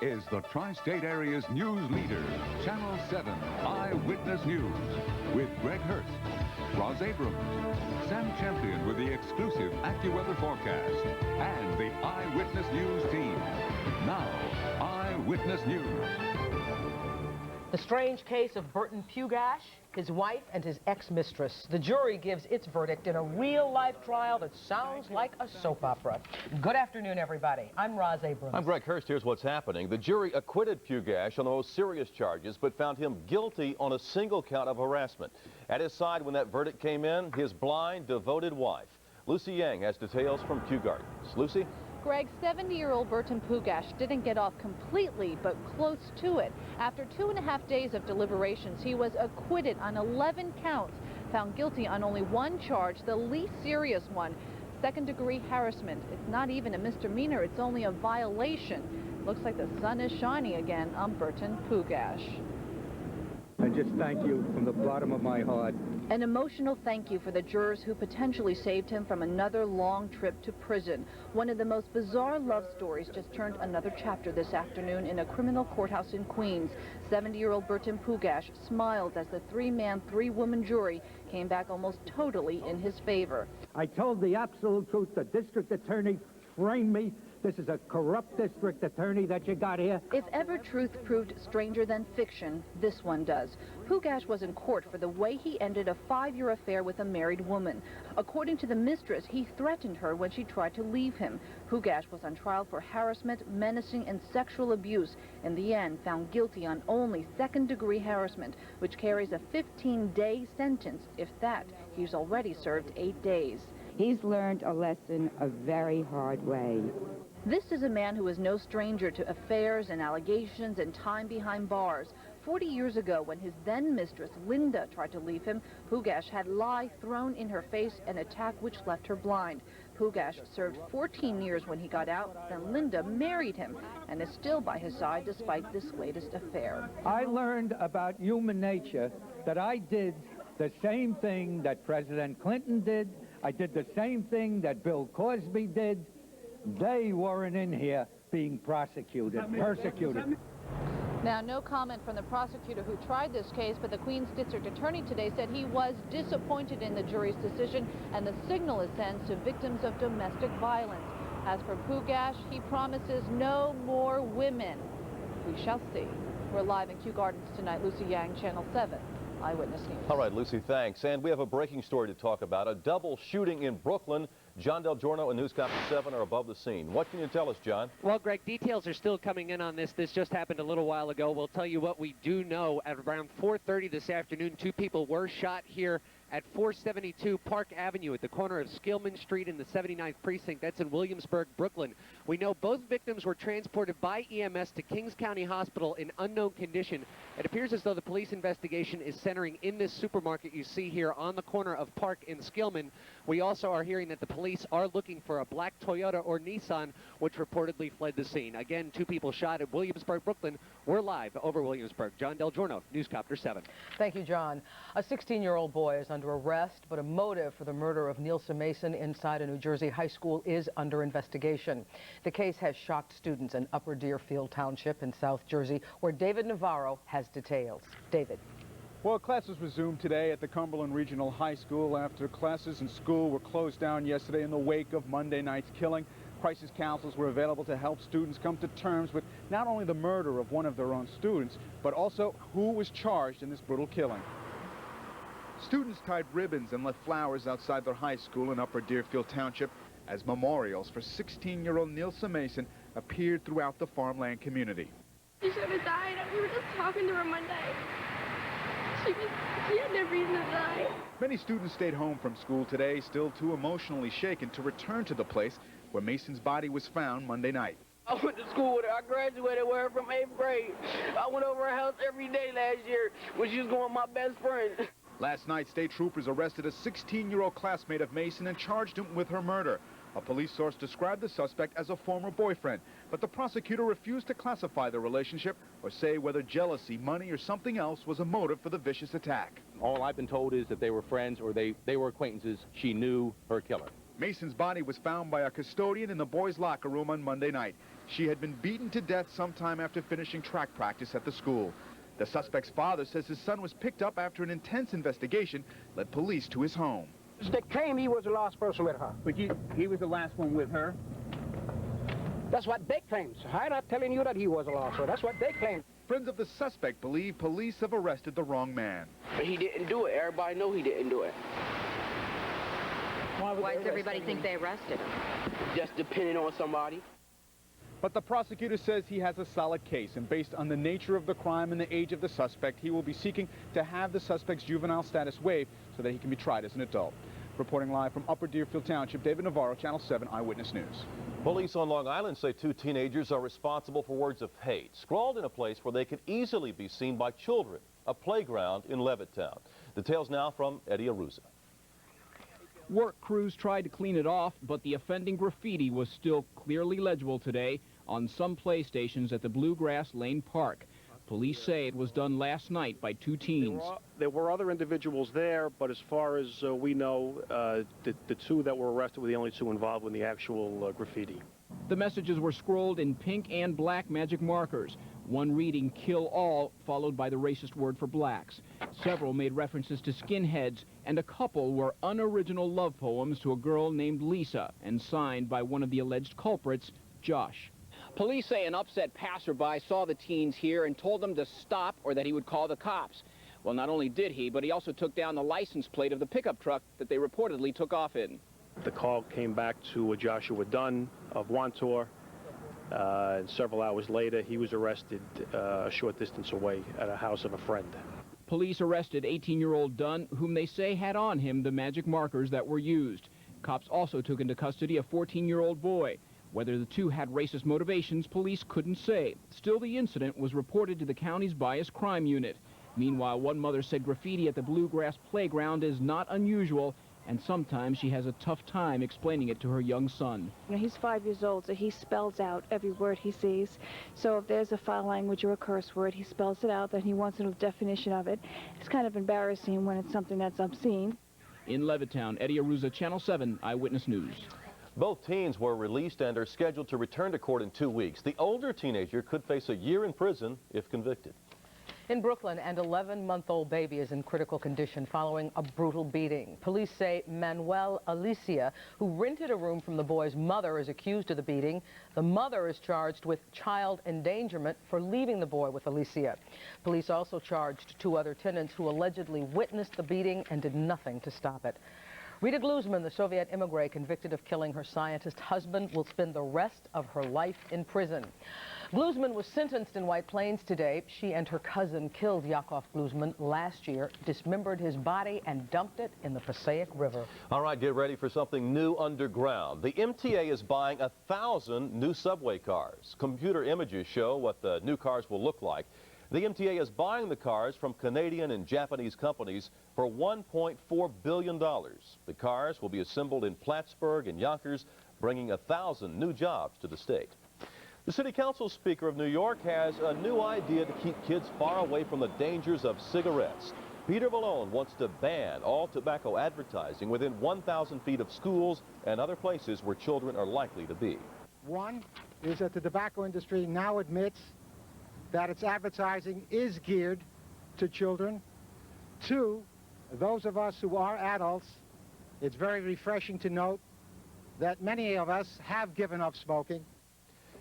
is the tri-state area's news leader, Channel 7 Eyewitness News, with Greg Hurst, Roz Abrams, Sam Champion with the exclusive Accu-Weather forecast, and the Eyewitness News team. Now, Eyewitness News. The strange case of Burton Pugach, his wife, and his ex-mistress. The jury gives its verdict in a real-life trial that sounds like a soap opera. Good afternoon, everybody. I'm Roz Abrams. I'm Greg Hurst. Here's what's happening. The jury acquitted Pugach on the most serious charges, but found him guilty on a single count of harassment. At his side when that verdict came in, his blind, devoted wife. Lucy Yang has details from Kew Gardens. Lucy? Greg, 70-year-old Burton Pugach didn't get off completely, but close to it. After 2.5 days of deliberations, he was acquitted on 11 counts, found guilty on only one charge, the least serious one, second-degree harassment. It's not even a misdemeanor, it's only a violation. Looks like the sun is shining again on Burton Pugach. I just thank you from the bottom of my heart. An emotional thank you for the jurors who potentially saved him from another long trip to prison. One of the most bizarre love stories just turned another chapter this afternoon in a criminal courthouse in Queens. 70-year-old Burton Pugach smiled as the three-man, three-woman jury came back almost totally in his favor. I told the absolute truth. The district attorney framed me. This is a corrupt district attorney that you got here. If ever truth proved stranger than fiction, this one does. Pugach was in court for the way he ended a 5-year affair with a married woman. According to the mistress, he threatened her when she tried to leave him. Pugach was on trial for harassment, menacing, and sexual abuse. In the end, found guilty on only second-degree harassment, which carries a 15-day sentence. If that, he's already served 8 days. He's learned a lesson a very hard way. This is a man who is no stranger to affairs and allegations and time behind bars. 40 years ago, when his then-mistress, Linda, tried to leave him, Pugach had lye thrown in her face, an attack which left her blind. Pugach served 14 years when he got out. Then Linda married him and is still by his side despite this latest affair. I learned about human nature that I did the same thing that President Clinton did. I did the same thing that Bill Cosby did. They weren't in here being prosecuted, persecuted. Now, no comment from the prosecutor who tried this case, but the Queens District Attorney today said he was disappointed in the jury's decision and the signal it sends to victims of domestic violence. As for Pugach, he promises no more women. We shall see. We're live in Kew Gardens tonight. Lucy Yang, Channel 7. Eyewitness News. All right, Lucy, thanks. And we have a breaking story to talk about. A double shooting in Brooklyn. John Del Giorno and News Copter 7 are above the scene. What can you tell us, John? Well, Greg, details are still coming in on this. This just happened a little while ago. We'll tell you what we do know. At around 4:30 this afternoon, 2 people were shot here at 472 Park Avenue at the corner of Skillman Street in the 79th Precinct. That's in Williamsburg, Brooklyn. We know both victims were transported by EMS to Kings County Hospital in unknown condition. It appears as though the police investigation is centering in this supermarket you see here on the corner of Park and Skillman. We also are hearing that the police are looking for a black Toyota or Nissan, which reportedly fled the scene. Again, 2 people shot at Williamsburg, Brooklyn. We're live over Williamsburg. John Del Giorno, News Copter 7. Thank you, John. A 16-year-old boy is under arrest, but a motive for the murder of Nielsa Mason inside a New Jersey high school is under investigation. The case has shocked students in Upper Deerfield Township in South Jersey, where David Navarro has details. David. Well, classes resumed today at the Cumberland Regional High School after classes and school were closed down yesterday in the wake of Monday night's killing. Crisis counsels were available to help students come to terms with not only the murder of one of their own students, but also who was charged in this brutal killing. Students tied ribbons and left flowers outside their high school in Upper Deerfield Township as memorials for 16-year-old Nielsa Mason appeared throughout the farmland community. She should have died. We were just talking to her Monday. She had no reason to die. Many students stayed home from school today, still too emotionally shaken to return to the place where Mason's body was found Monday night. I went to school with her. I graduated with her from 8th grade. I went over her house every day last year when she was going with my best friend. Last night, state troopers arrested a 16-year-old classmate of Mason and charged him with her murder. A police source described the suspect as a former boyfriend, but the prosecutor refused to classify the relationship or say whether jealousy, money, or something else was a motive for the vicious attack. All I've been told is that they were friends or they were acquaintances. She knew her killer. Mason's body was found by a custodian in the boys' locker room on Monday night. She had been beaten to death sometime after finishing track practice at the school. The suspect's father says his son was picked up after an intense investigation led police to his home. They claim he was the last person with her. But he was the last one with her? That's what they claim. I'm not telling you that he was the last one. That's what they claim. Friends of the suspect believe police have arrested the wrong man. But he didn't do it. Everybody know he didn't do it. Why does everybody think they arrested him? Just depending on somebody. But the prosecutor says he has a solid case, and based on the nature of the crime and the age of the suspect, he will be seeking to have the suspect's juvenile status waived so that he can be tried as an adult. Reporting live from Upper Deerfield Township, David Navarro, Channel 7 Eyewitness News. Police on Long Island say 2 teenagers are responsible for words of hate, scrawled in a place where they could easily be seen by children, a playground in Levittown. Details now from Eddie Aruza. Work crews tried to clean it off, but the offending graffiti was still clearly legible today on some play stations at the Bluegrass Lane Park. Police say it was done last night by 2 teens. There were other individuals there, but as far as we know, the 2 that were arrested were the only 2 involved in the actual graffiti. The messages were scrolled in pink and black magic markers, one reading "Kill All," followed by the racist word for blacks. Several made references to skinheads, and a couple were unoriginal love poems to a girl named Lisa, and signed by one of the alleged culprits, Josh. Police say an upset passerby saw the teens here and told them to stop or that he would call the cops. Well, not only did he, but he also took down the license plate of the pickup truck that they reportedly took off in. The call came back to Joshua Dunn of Wantor. And several hours later, he was arrested a short distance away at a house of a friend. Police arrested 18-year-old Dunn, whom they say had on him the magic markers that were used. Cops also took into custody a 14-year-old boy. Whether the 2 had racist motivations, police couldn't say. Still, the incident was reported to the county's bias crime unit. Meanwhile, one mother said graffiti at the Bluegrass playground is not unusual, and sometimes she has a tough time explaining it to her young son. You know, he's 5 years old, so he spells out every word he sees. So if there's a foul language or a curse word, he spells it out, then he wants a definition of it. It's kind of embarrassing when it's something that's obscene. In Levittown, Eddie Aruza, Channel 7 Eyewitness News. Both teens were released and are scheduled to return to court in 2 weeks. The older teenager could face a year in prison if convicted. In Brooklyn, an 11-month-old baby is in critical condition following a brutal beating. Police say Manuel Alicia, who rented a room from the boy's mother, is accused of the beating. The mother is charged with child endangerment for leaving the boy with Alicia. Police also charged 2 other tenants who allegedly witnessed the beating and did nothing to stop it. Rita Glusman, the Soviet immigrant convicted of killing her scientist husband, will spend the rest of her life in prison. Glusman was sentenced in White Plains today. She and her cousin killed Yakov Glusman last year, dismembered his body, and dumped it in the Passaic River. All right, get ready for something new underground. The MTA is buying 1,000 new subway cars. Computer images show what the new cars will look like. The MTA is buying the cars from Canadian and Japanese companies for $1.4 billion. The cars will be assembled in Plattsburgh and Yonkers, bringing 1,000 new jobs to the state. The City Council Speaker of New York has a new idea to keep kids far away from the dangers of cigarettes. Peter Malone wants to ban all tobacco advertising within 1,000 feet of schools and other places where children are likely to be. One is that the tobacco industry now admits that its advertising is geared to children. 2, those of us who are adults, it's very refreshing to note that many of us have given up smoking.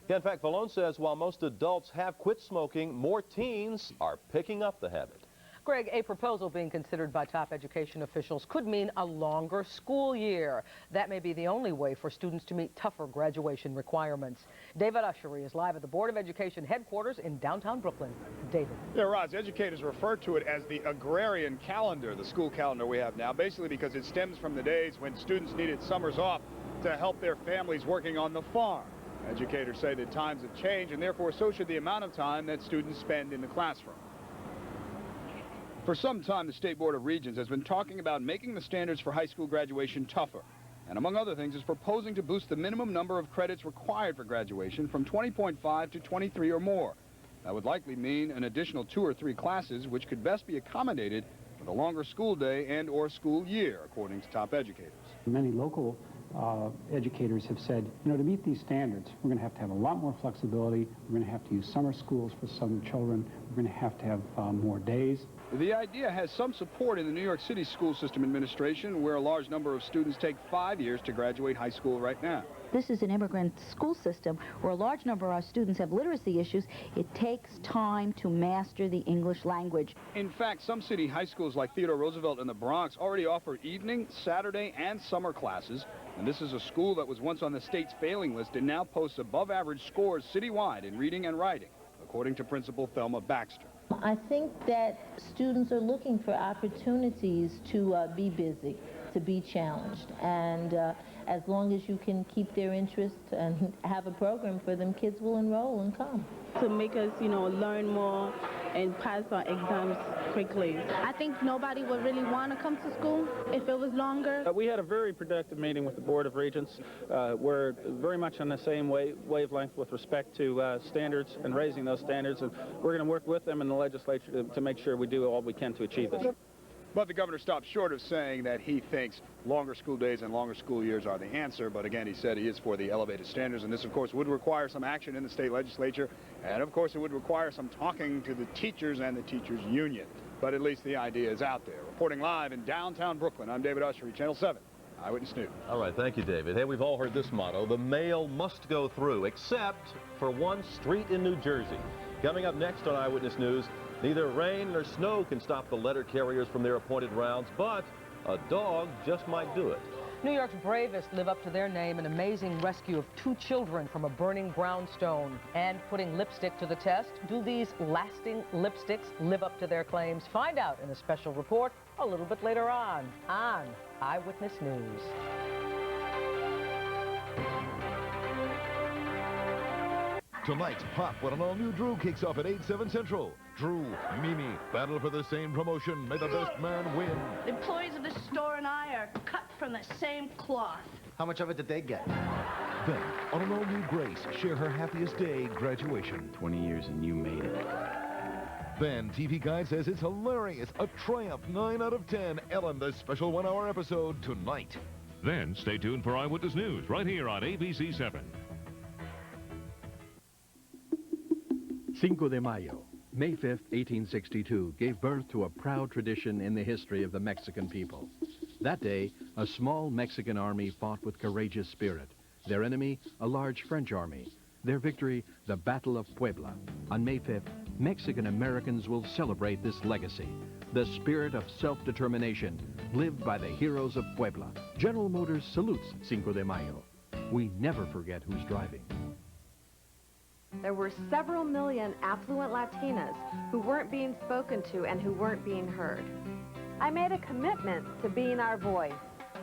Yeah, in fact, Malone says while most adults have quit smoking, more teens are picking up the habit. Greg, a proposal being considered by top education officials could mean a longer school year. That may be the only way for students to meet tougher graduation requirements. David Ushery is live at the Board of Education headquarters in downtown Brooklyn. David. Yeah, Roz, educators refer to it as the agrarian calendar, the school calendar we have now, basically because it stems from the days when students needed summers off to help their families working on the farm. Educators say that times have changed, and therefore so should the amount of time that students spend in the classroom. For some time, the State Board of Regents has been talking about making the standards for high school graduation tougher, and among other things is proposing to boost the minimum number of credits required for graduation from 20.5 to 23 or more. That would likely mean an additional 2 or 3 classes, which could best be accommodated with a longer school day and or school year, according to top educators. Many local educators have said, you know, to meet these standards, we're going to have a lot more flexibility. We're going to have to use summer schools for some children. We're going to have more days. The idea has some support in the New York City school system administration, where a large number of students take 5 years to graduate high school right now. This is an immigrant school system where a large number of our students have literacy issues. It takes time to master the English language. In fact, some city high schools like Theodore Roosevelt in the Bronx already offer evening, Saturday, and summer classes. And this is a school that was once on the state's failing list and now posts above-average scores citywide in reading and writing, according to Principal Thelma Baxter. I think that students are looking for opportunities to be busy, to be challenged, and as long as you can keep their interest and have a program for them, kids will enroll and come. To make us, you know, learn more and pass our exams quickly. I think nobody would really want to come to school if it was longer. We had a very productive meeting with the Board of Regents. We're very much on the same wavelength with respect to standards and raising those standards, and we're going to work with them in the legislature to make sure we do all we can to achieve this. But the governor stopped short of saying that he thinks longer school days and longer school years are the answer. But again, he said he is for the elevated standards. And this, of course, would require some action in the state legislature. And, of course, it would require some talking to the teachers and the teachers' union. But at least the idea is out there. Reporting live in downtown Brooklyn, I'm David Ushery, Channel 7, Eyewitness News. All right, thank you, David. Hey, we've all heard this motto: the mail must go through, except for one street in New Jersey. Coming up next on Eyewitness News, neither rain nor snow can stop the letter carriers from their appointed rounds, but a dog just might do it. New York's bravest live up to their name, an amazing rescue of 2 children from a burning brownstone. And putting lipstick to the test, do these lasting lipsticks live up to their claims? Find out in a special report a little bit later on Eyewitness News. Tonight's Pop with an all-new Drew kicks off at 8/7 Central. Drew, Mimi, battle for the same promotion. May the best man win. The employees of this store and I are cut from the same cloth. How much of it did they get? Then, on an all-new Grace, share her happiest day, graduation. 20 years and you made it. Then, TV Guide says it's hilarious. A triumph, 9 out of 10. Ellen, the special 1-hour episode tonight. Then, stay tuned for Eyewitness News right here on ABC 7. Cinco de Mayo, May 5th, 1862, gave birth to a proud tradition in the history of the Mexican people. That day, a small Mexican army fought with courageous spirit. Their enemy, a large French army. Their victory, the Battle of Puebla. On May 5th, Mexican Americans will celebrate this legacy, the spirit of self-determination lived by the heroes of Puebla. General Motors salutes Cinco de Mayo. We never forget who's driving. There were several million affluent Latinas who weren't being spoken to and who weren't being heard. I made a commitment to being our voice.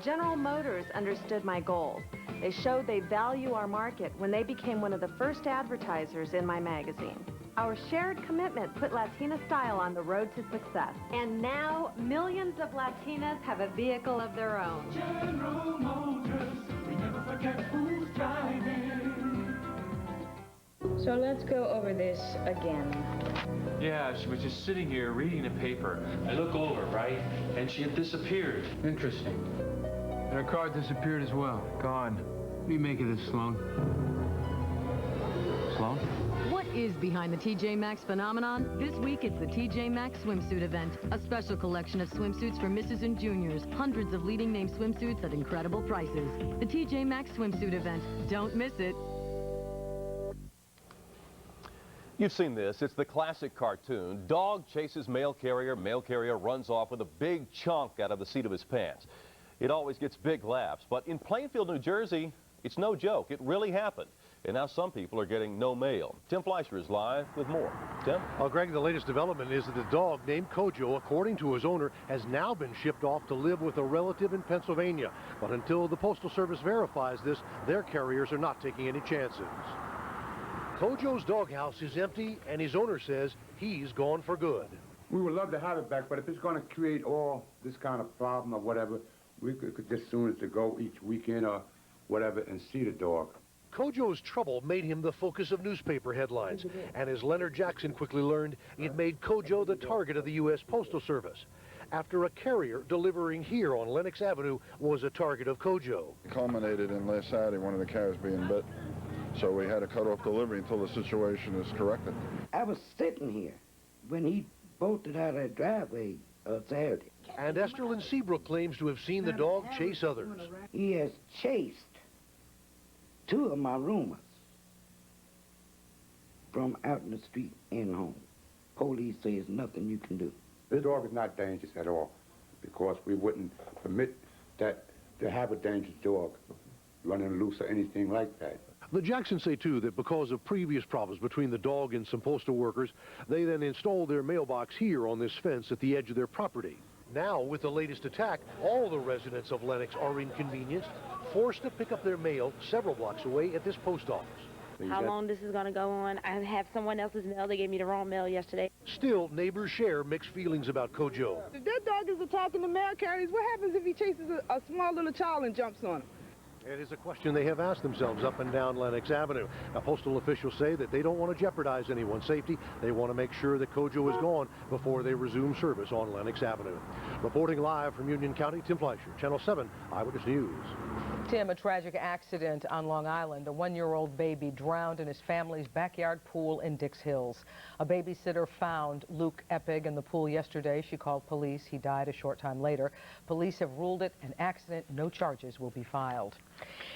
General Motors understood my goals. They showed they value our market when they became one of the first advertisers in my magazine. Our shared commitment put Latina style on the road to success. And now, millions of Latinas have a vehicle of their own. General Motors, we never forget who's driving. So let's go over this again. Yeah, she was just sitting here reading the paper. I look over, right? And she had disappeared. Interesting. And her car disappeared as well. Gone. What do you make of this, Sloan? Sloan? What is behind the TJ Maxx phenomenon? This week, it's the TJ Maxx swimsuit event. A special collection of swimsuits for misses and juniors. Hundreds of leading name swimsuits at incredible prices. The TJ Maxx swimsuit event. Don't miss it. You've seen this. It's the classic cartoon. Dog chases mail carrier runs off with a big chunk out of the seat of his pants. It always gets big laughs, but in Plainfield, New Jersey, it's no joke. It really happened. And now some people are getting no mail. Tim Fleischer is live with more. Tim? Well, Greg, the latest development is that the dog named Kojo, according to his owner, has now been shipped off to live with a relative in Pennsylvania. But until the Postal Service verifies this, their carriers are not taking any chances. Kojo's doghouse is empty, and his owner says he's gone for good. We would love to have it back, but if it's going to create all this kind of problem or whatever, we could just soon as to go each weekend or whatever and see the dog. Kojo's trouble made him the focus of newspaper headlines, and as Leonard Jackson quickly learned, it made Kojo the target of the US Postal Service. after a carrier delivering here on Lenox Avenue was a target of Kojo. It culminated in last Saturday, one of the cars being bit. So we had to cut off delivery until the situation is corrected. I was sitting here when he bolted out of that driveway Saturday. And Esterlyn Seabrook claims to have seen the dog chase others. He has chased 2 of my roomers from out in the street and home. Police say there's nothing you can do. This dog is not dangerous at all because we wouldn't permit that to have a dangerous dog running loose or anything like that. The Jacksons say, too, that because of previous problems between the dog and some postal workers, they then installed their mailbox here on this fence at the edge of their property. Now, with the latest attack, all the residents of Lenox are inconvenienced, forced to pick up their mail several blocks away at this post office. How long this is going to go on? I have someone else's mail. They gave me the wrong mail yesterday. Still, neighbors share mixed feelings about Kojo. If that dog is attacking the mail carriers, what happens if he chases a small little child and jumps on him? It is a question they have asked themselves up and down Lenox Avenue. Now, postal officials say that they don't want to jeopardize anyone's safety. They want to make sure that Kojo is gone before they resume service on Lenox Avenue. Reporting live from Union County, Tim Fleischer, Channel 7 Eyewitness News. Tim, a tragic accident on Long Island. A 1-year-old baby drowned in his family's backyard pool in Dix Hills. A babysitter found Luke Eppig in the pool yesterday. She called police. He died a short time later. Police have ruled it an accident. No charges will be filed.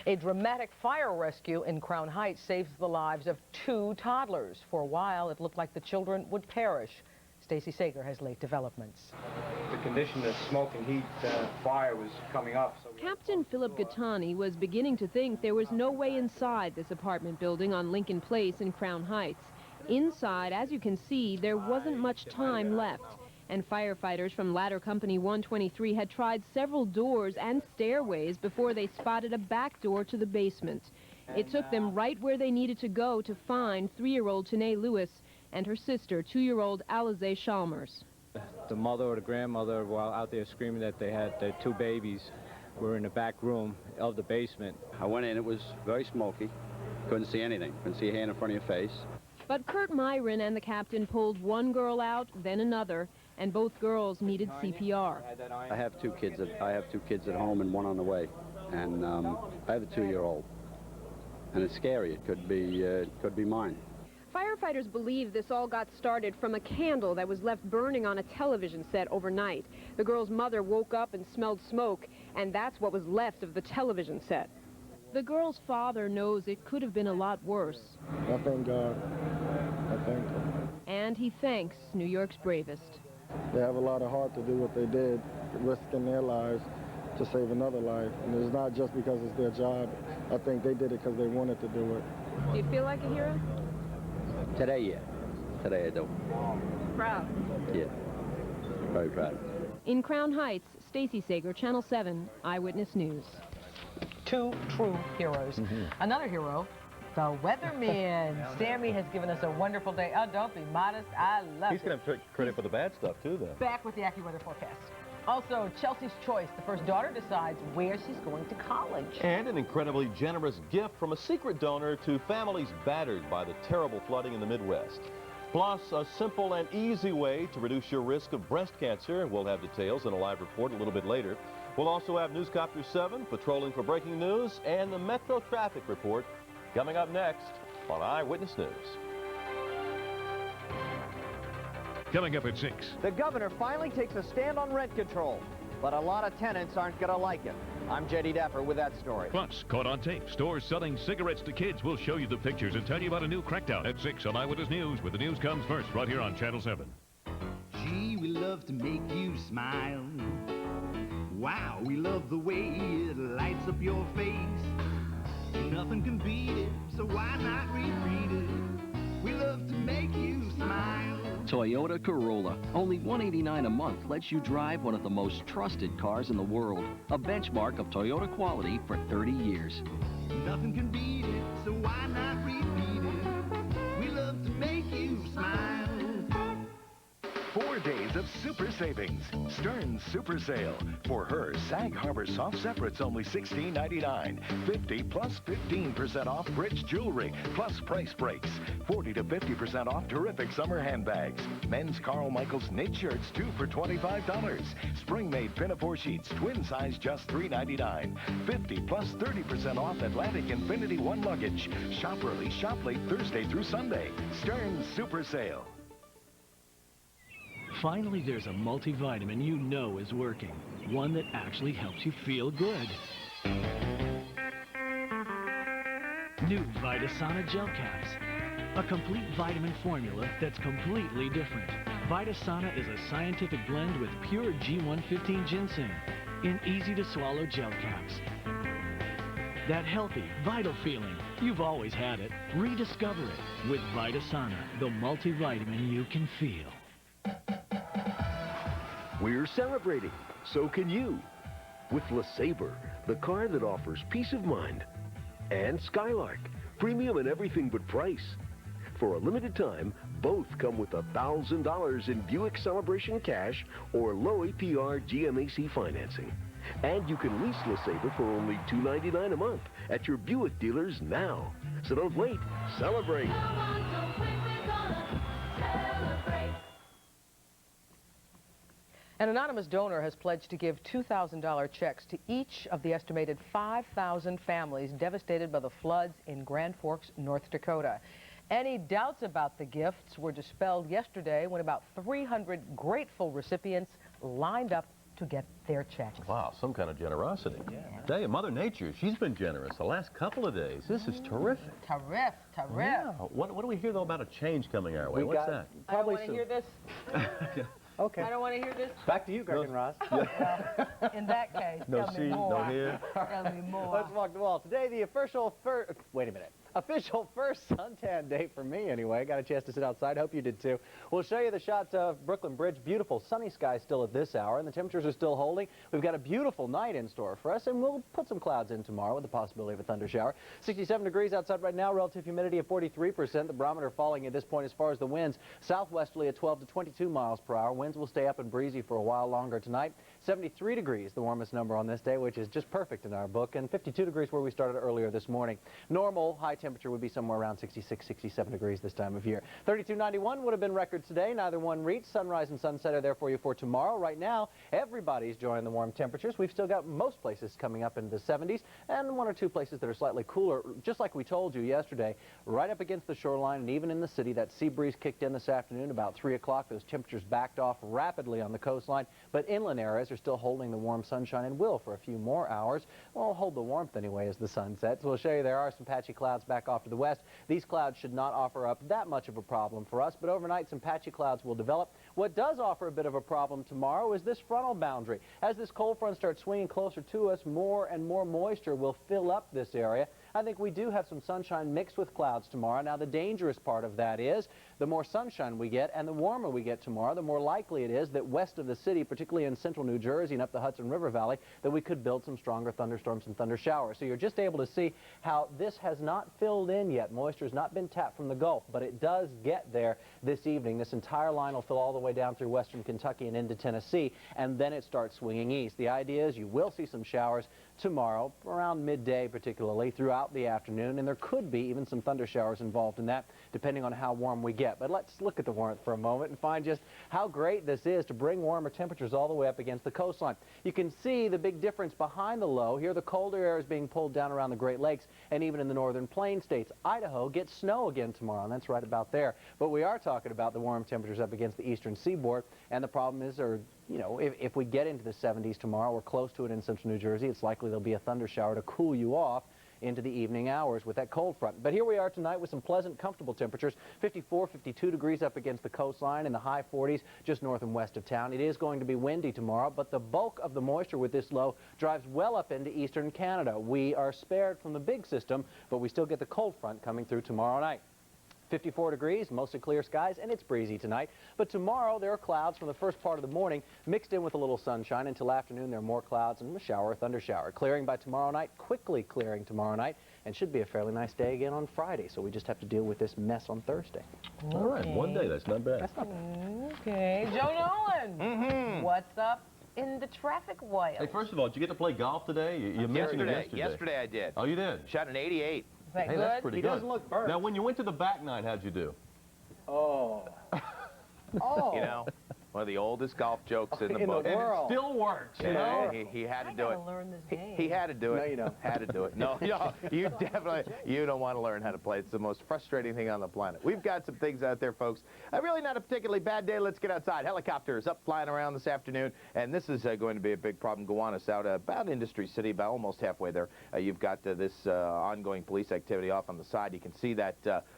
A dramatic fire rescue in Crown Heights saves the lives of 2 toddlers. For a while, it looked like the children would perish. Stacey Sager has late developments. The condition of smoke and heat, fire was coming up. So Captain Philip Gattani was beginning to think there was no way inside this apartment building on Lincoln Place in Crown Heights. Inside, as you can see, there wasn't much time left. And firefighters from Ladder Company 123 had tried several doors and stairways before they spotted a back door to the basement. It took them right where they needed to go to find 3-year-old Tanae Lewis and her sister, 2-year-old Alize Chalmers. The mother or the grandmother were out there screaming that they had their 2 babies were in the back room of the basement. I went in, it was very smoky. Couldn't see anything. Couldn't see a hand in front of your face. But Kurt Myron and the captain pulled one girl out, then another, and both girls needed CPR. I have 2 kids. I have 2 kids at home and 1 on the way, and I have a 2-year-old. And it's scary. It could be mine. Firefighters believe this all got started from a candle that was left burning on a television set overnight. The girl's mother woke up and smelled smoke, and that's what was left of the television set. The girl's father knows it could have been a lot worse. I thank God. I thank him. And he thanks New York's bravest. They have a lot of heart to do what they did, risking their lives to save another life. And it's not just because it's their job. I think they did it because they wanted to do it. Do you feel like a hero? Today, yeah. Today I do. Proud? Yeah. Very proud. In Crown Heights, Stacey Sager, Channel 7 Eyewitness News. 2 true heroes. Another hero, the weatherman. Sammy has given us a wonderful day. Oh, don't be modest. I love it. He's going to take credit for the bad stuff, too, though. Back with the Accu-Weather forecast. Also, Chelsea's Choice. The first daughter decides where she's going to college. And an incredibly generous gift from a secret donor to families battered by the terrible flooding in the Midwest. Plus, a simple and easy way to reduce your risk of breast cancer. We'll have details in a live report a little bit later. We'll also have Newscopter 7 patrolling for breaking news and the Metro Traffic Report coming up next on Eyewitness News. Coming up at 6. The governor finally takes a stand on rent control, but a lot of tenants aren't going to like it. I'm Jetty Dapper with that story. Plus, caught on tape, stores selling cigarettes to kids. We'll show you the pictures and tell you about a new crackdown at 6 on Eyewitness News, where the news comes first, right here on Channel 7. Gee, we love to make you smile. Wow, we love the way it lights up your face. Nothing can beat it, so why not repeat it? We love to make you smile. Toyota Corolla, only $189 a month, lets you drive one of the most trusted cars in the world. A benchmark of Toyota quality for 30 years. Nothing can beat it, so why not repeat it? We love to make you smile. 4 days of super savings. Stern's Super Sale. For her, Sag Harbor soft separates only $16.99. 50 plus 15% off Bridge jewelry, plus price breaks. 40 to 50% off terrific summer handbags. Men's Carl Michaels knit shirts, 2 for $25. Spring-made pinafore sheets, twin size, just $3.99. 50 plus 30% off Atlantic Infinity One luggage. Shop early, shop late, Thursday through Sunday. Stern's Super Sale. Finally, there's a multivitamin you know is working. One that actually helps you feel good. New Vitasana Gel Caps. A complete vitamin formula that's completely different. Vitasana is a scientific blend with pure G115 ginseng in easy-to-swallow gel caps. That healthy, vital feeling, you've always had it. Rediscover it with Vitasana, the multivitamin you can feel. We're celebrating, so can you. With LeSabre, the car that offers peace of mind. And Skylark, premium and everything but price. For a limited time, both come with $1,000 in Buick Celebration cash or low APR GMAC financing. And you can lease LeSabre for only $299 a month at your Buick dealers now. So don't wait, celebrate. An anonymous donor has pledged to give $2,000 checks to each of the estimated 5,000 families devastated by the floods in Grand Forks, North Dakota. Any doubts about the gifts were dispelled yesterday when about 300 grateful recipients lined up to get their checks. Wow, some kind of generosity. Yeah. Tell you, Mother Nature, she's been generous the last couple of days. This is terrific. Terrific. Yeah. What do we hear, though, about a change coming our way? What's that? I don't want to hear this. Okay. I don't want to hear this. Back to you, Greg and Ross. In that case, no tell see, me more. no hear. Tell me more. Let's walk the wall. Today, the official first suntan day for me, anyway. Got a chance to sit outside. Hope you did, too. We'll show you the shots of Brooklyn Bridge. Beautiful sunny skies still at this hour, and the temperatures are still holding. We've got a beautiful night in store for us, and we'll put some clouds in tomorrow with the possibility of a thunder shower. 67 degrees outside right now, relative humidity of 43%. The barometer falling at this point as far as the winds. Southwesterly at 12 to 22 miles per hour. Winds will stay up and breezy for a while longer tonight. 73 degrees, the warmest number on this day, which is just perfect in our book, and 52 degrees where we started earlier this morning. Normal high temperature would be somewhere around 66, 67 degrees this time of year. 32.91 would have been record today. Neither one reached. Sunrise and sunset are there for you for tomorrow. Right now, everybody's enjoying the warm temperatures. We've still got most places coming up into the 70s and one or two places that are slightly cooler. Just like we told you yesterday, right up against the shoreline and even in the city, that sea breeze kicked in this afternoon about 3 o'clock. Those temperatures backed off rapidly on the coastline, but inland areas are still holding the warm sunshine and will for a few more hours. Well, hold the warmth anyway as the sun sets. We'll show you there are some patchy clouds back off to the west. These clouds should not offer up that much of a problem for us, but overnight some patchy clouds will develop. What does offer a bit of a problem tomorrow is this frontal boundary. As this cold front starts swinging closer to us, more and more moisture will fill up this area. I think we do have some sunshine mixed with clouds tomorrow. Now, the dangerous part of that is the more sunshine we get and the warmer we get tomorrow, the more likely it is that west of the city, particularly in central New Jersey and up the Hudson River Valley, that we could build some stronger thunderstorms and thunder showers. So you're just able to see how this has not filled in yet. Moisture has not been tapped from the Gulf, but it does get there this evening. This entire line will fill all the way down through western Kentucky and into Tennessee, and then it starts swinging east. The idea is you will see some showers tomorrow, around midday particularly, throughout the afternoon, and there could be even some thunder showers involved in that, depending on how warm we get. But let's look at the warmth for a moment and find just how great this is to bring warmer temperatures all the way up against the coastline. You can see the big difference behind the low. Here the colder air is being pulled down around the Great Lakes and even in the northern plain states. Idaho gets snow again tomorrow, and that's right about there. But we are talking about the warm temperatures up against the eastern seaboard, and the problem is, if we get into the 70s tomorrow, we're close to it in central New Jersey, it's likely there'll be a thunder shower to cool you off into the evening hours with that cold front. But here we are tonight with some pleasant, comfortable temperatures, 54, 52 degrees up against the coastline, in the high 40s just north and west of town. It is going to be windy tomorrow, but the bulk of the moisture with this low drives well up into eastern Canada. We are spared from the big system, but we still get the cold front coming through tomorrow night. 54 degrees, mostly clear skies, and it's breezy tonight. But tomorrow there are clouds from the first part of the morning mixed in with a little sunshine. Until afternoon there are more clouds and a shower, thunder shower. Clearing by tomorrow night, quickly clearing tomorrow night, and should be a fairly nice day again on Friday. So we just have to deal with this mess on Thursday. All right, one day, that's not bad. That's not bad. Okay, Joe Nolan. What's up in the traffic wire? Hey, first of all, did you get to play golf today? You mentioned it yesterday. Yesterday I did. Oh, you did? Shot an 88. Is that Hey, good? that's pretty He good. doesn't look burnt. Now, when you went to the back nine, how'd you do? Oh. Oh. You know, one of the oldest golf jokes in the book. And it still works, you know? He had to do it. Learn this game. He had to do it. No, you don't. Had to do it. No, you definitely, you don't want to learn how to play. It's the most frustrating thing on the planet. We've got some things out there, folks. Really not a particularly bad day. Let's get outside. Helicopters up flying around this afternoon, and this is going to be a big problem. Gowanus out about Industry City, about almost halfway there. You've got this ongoing police activity off on the side. You can see that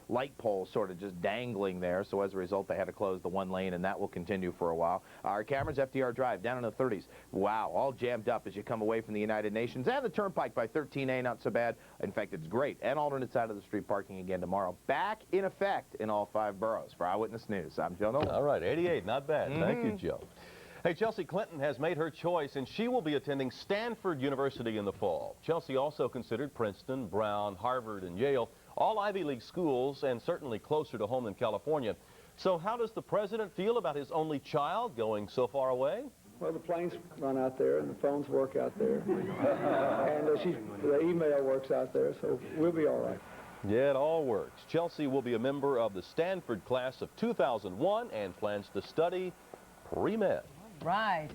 light pole sort of just dangling there, so as a result, they had to close the one lane, and that will continue for a while. Our cameras, FDR Drive, down in the 30s. Wow, all jammed up as you come away from the United Nations. And the Turnpike by 13A, not so bad. In fact, it's great. And alternate side of the street parking again tomorrow. Back in effect in all 5 boroughs. For Eyewitness News, I'm Joe Nolan. All right, 88, not bad. Thank you, Joe. Hey, Chelsea Clinton has made her choice, and she will be attending Stanford University in the fall. Chelsea also considered Princeton, Brown, Harvard, and Yale, all Ivy League schools, and certainly closer to home than California. So how does the president feel about his only child going so far away? Well, the planes run out there, and the phones work out there, and the email works out there, so we'll be all right. Yeah, it all works. Chelsea will be a member of the Stanford class of 2001 and plans to study pre-med. Right.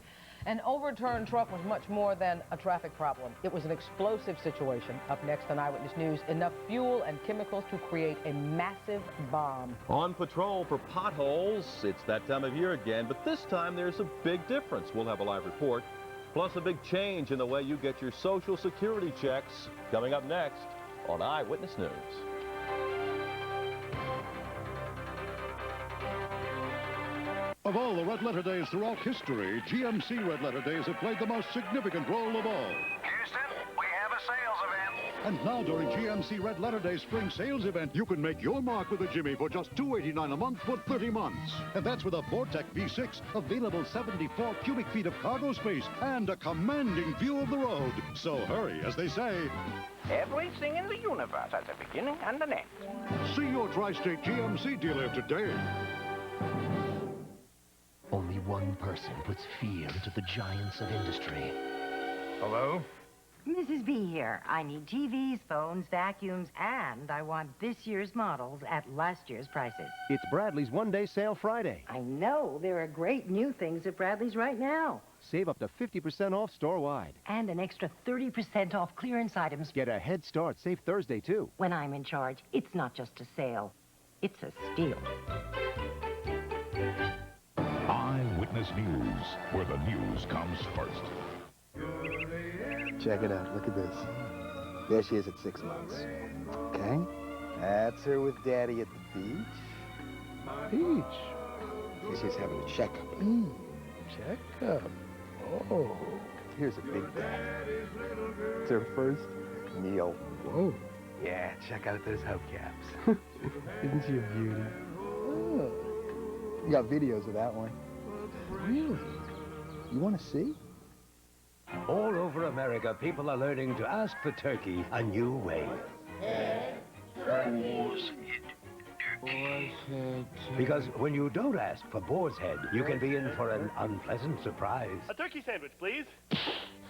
An overturned truck was much more than a traffic problem. It was an explosive situation. Up next on Eyewitness News, enough fuel and chemicals to create a massive bomb. On patrol for potholes, it's that time of year again, but this time there's a big difference. We'll have a live report, plus a big change in the way you get your Social Security checks. Coming up next on Eyewitness News. Of all the red letter days throughout history, GMC red letter days have played the most significant role of all. Houston, we have a sales event. And now during GMC Red Letter Day Spring Sales Event, you can make your mark with a Jimmy for just $289 a month for 30 months. And that's with a Vortec V6, available 74 cubic feet of cargo space, and a commanding view of the road. So hurry, as they say. Everything in the universe has a beginning and an end. See your Tri-State GMC dealer today. Only one person puts fear into the giants of industry. Hello? Mrs. B here. I need TVs, phones, vacuums, and I want this year's models at last year's prices. It's Bradley's one-day sale Friday. I know. There are great new things at Bradley's right now. Save up to 50% off store-wide. And an extra 30% off clearance items. Get a head start. Save Thursday, too. When I'm in charge, it's not just a sale. It's a steal. Eyewitness News, where the news comes first. Check it out. Look at this. There she is at 6 months. Okay? That's her with Daddy at the beach. Beach? She's having a checkup. Checkup? Oh. Here's a big bag. It's her first meal. Whoa. Yeah, check out those hubcaps. Isn't she a beauty? Oh. You got videos of that one. Really? You want to see? All over America, people are learning to ask for turkey a new way. Boar's head. Because when you don't ask for boar's head, you can be in for an unpleasant surprise. A turkey sandwich, please.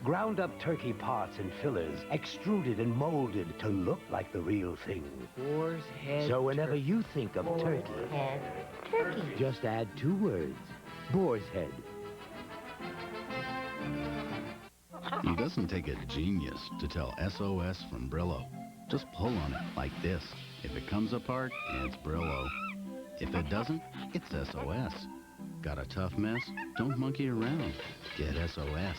Ground up turkey parts and fillers, extruded and molded to look like the real thing. Boar's head. So whenever you think of turkey, Head. Turkey. just add 2 words. Boar's head. It doesn't take a genius to tell SOS from Brillo. Just pull on it like this. If it comes apart, it's Brillo. If it doesn't, it's SOS. Got a tough mess? Don't monkey around. Get SOS.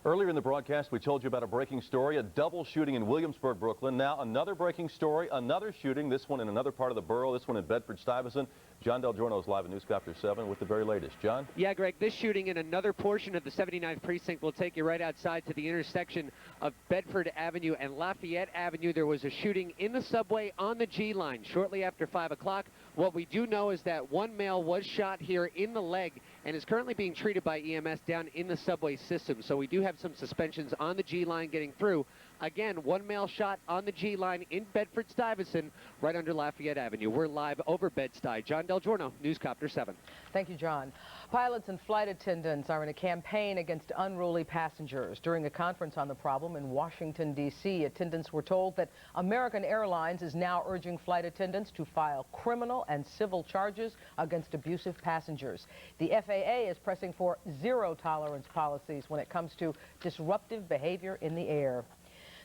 Earlier in the broadcast, we told you about a breaking story, a double shooting in Williamsburg, Brooklyn. Now another breaking story, another shooting, this one in another part of the borough, this one in Bedford-Stuyvesant. John Del Giorno is live at Newscopter 7 with the very latest. John? Yeah, Greg, this shooting in another portion of the 79th precinct will take you right outside to the intersection of Bedford Avenue and Lafayette Avenue. There was a shooting in the subway on the G line shortly after 5 o'clock. What we do know is that one male was shot here in the leg and is currently being treated by EMS down in the subway system. So we do have some suspensions on the G line getting through. Again, one male shot on the G line in Bedford-Stuyvesant, right under Lafayette Avenue. We're live over Bed-Stuy. John Del Giorno, Newscopter 7. Thank you, John. Pilots and flight attendants are in a campaign against unruly passengers. During a conference on the problem in Washington, D.C., attendants were told that American Airlines is now urging flight attendants to file criminal and civil charges against abusive passengers. The FAA is pressing for zero-tolerance policies when it comes to disruptive behavior in the air.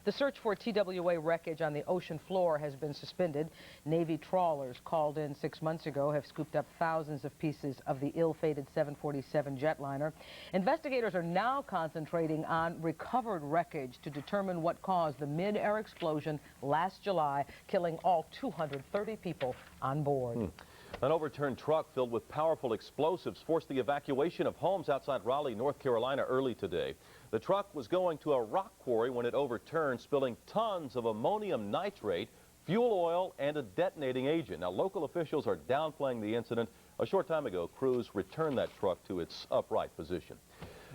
The search for TWA wreckage on the ocean floor has been suspended. Navy trawlers called in 6 months ago have scooped up thousands of pieces of the ill-fated 747 jetliner. Investigators are now concentrating on recovered wreckage to determine what caused the mid-air explosion last July, killing all 230 people on board. An overturned truck filled with powerful explosives forced the evacuation of homes outside Raleigh, North Carolina early today. The truck was going to a rock quarry when it overturned, spilling tons of ammonium nitrate, fuel oil, and a detonating agent. Now, local officials are downplaying the incident. A short time ago, crews returned that truck to its upright position.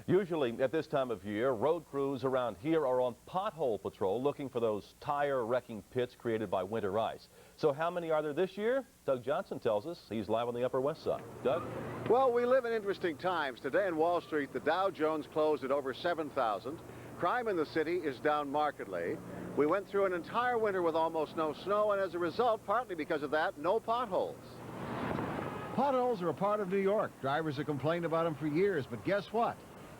Usually at this time of year, road crews around here are on pothole patrol looking for those tire-wrecking pits created by winter ice. So how many are there this year? Doug Johnson tells us. He's live on the Upper West Side. Doug? Well, we live in interesting times. Today in Wall Street, the Dow Jones closed at over 7,000. Crime in the city is down markedly. We went through an entire winter with almost no snow, and as a result, partly because of that, no potholes. Potholes are a part of New York. Drivers have complained about them for years, but guess what?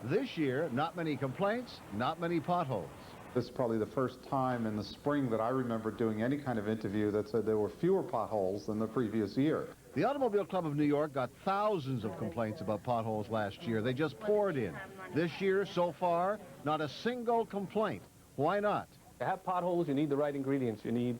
This year, not many complaints, not many potholes. This is probably the first time in the spring that I remember doing any kind of interview that said there were fewer potholes than the previous year. The Automobile Club of New York got thousands of complaints about potholes last year. They just poured in. This year, so far, not a single complaint. Why not? To have potholes, you need the right ingredients. You need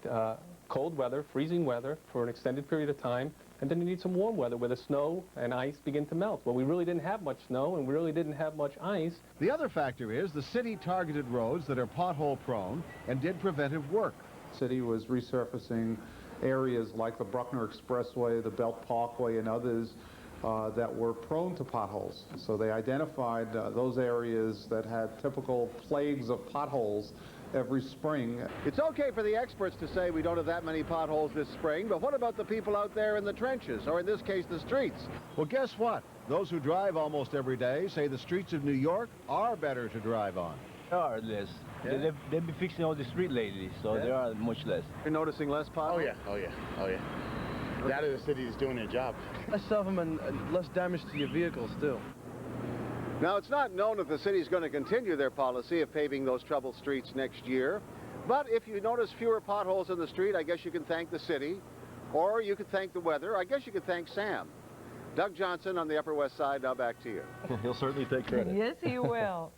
cold weather, freezing weather for an extended period of time, and then you need some warm weather where the snow and ice begin to melt. Well, we really didn't have much snow, and we really didn't have much ice. The other factor is the city targeted roads that are pothole prone and did preventive work. The city was resurfacing areas like the Bruckner Expressway, the Belt Parkway, and others that were prone to potholes. So they identified those areas that had typical plagues of potholes every spring. It's okay for the experts to say we don't have that many potholes this spring, but what about the people out there in the trenches, or in this case, the streets? Well, guess what? Those who drive almost every day say the streets of New York are better to drive on. There are less. Yeah. They've been fixing all the street lately, so there are much less. You're noticing less potholes? Oh yeah. That is the city is doing their job. Less of them and less damage to your vehicles, too. Now, it's not known if the city's going to continue their policy of paving those troubled streets next year. But if you notice fewer potholes in the street, I guess you can thank the city. Or you could thank the weather. I guess you could thank Sam. Doug Johnson on the Upper West Side. Now back to you. He'll certainly take credit. Yes, he will.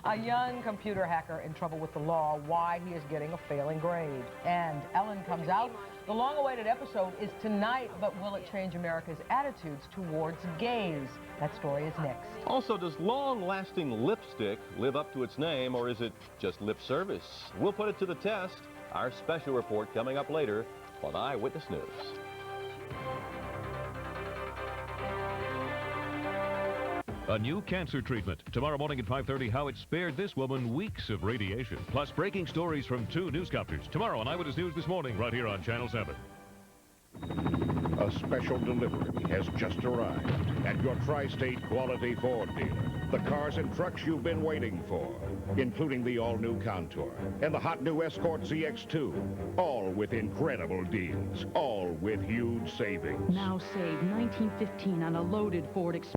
A young computer hacker in trouble with the law, why he is getting a failing grade. And Ellen comes out. The long-awaited episode is tonight, but will it change America's attitudes towards gays? That story is next. Also, does long-lasting lipstick live up to its name, or is it just lip service? We'll put it to the test. Our special report coming up later on Eyewitness News. A new cancer treatment. Tomorrow morning at 5:30, how it spared this woman weeks of radiation. Plus, breaking stories from 2 newscopters. Tomorrow on Eyewitness News This Morning, right here on Channel 7. A special delivery has just arrived at your tri-state quality Ford dealer. The cars and trucks you've been waiting for, including the all-new Contour and the hot new Escort ZX2. All with incredible deals, all with huge savings. Now save $19.15 on a loaded Ford Explorer.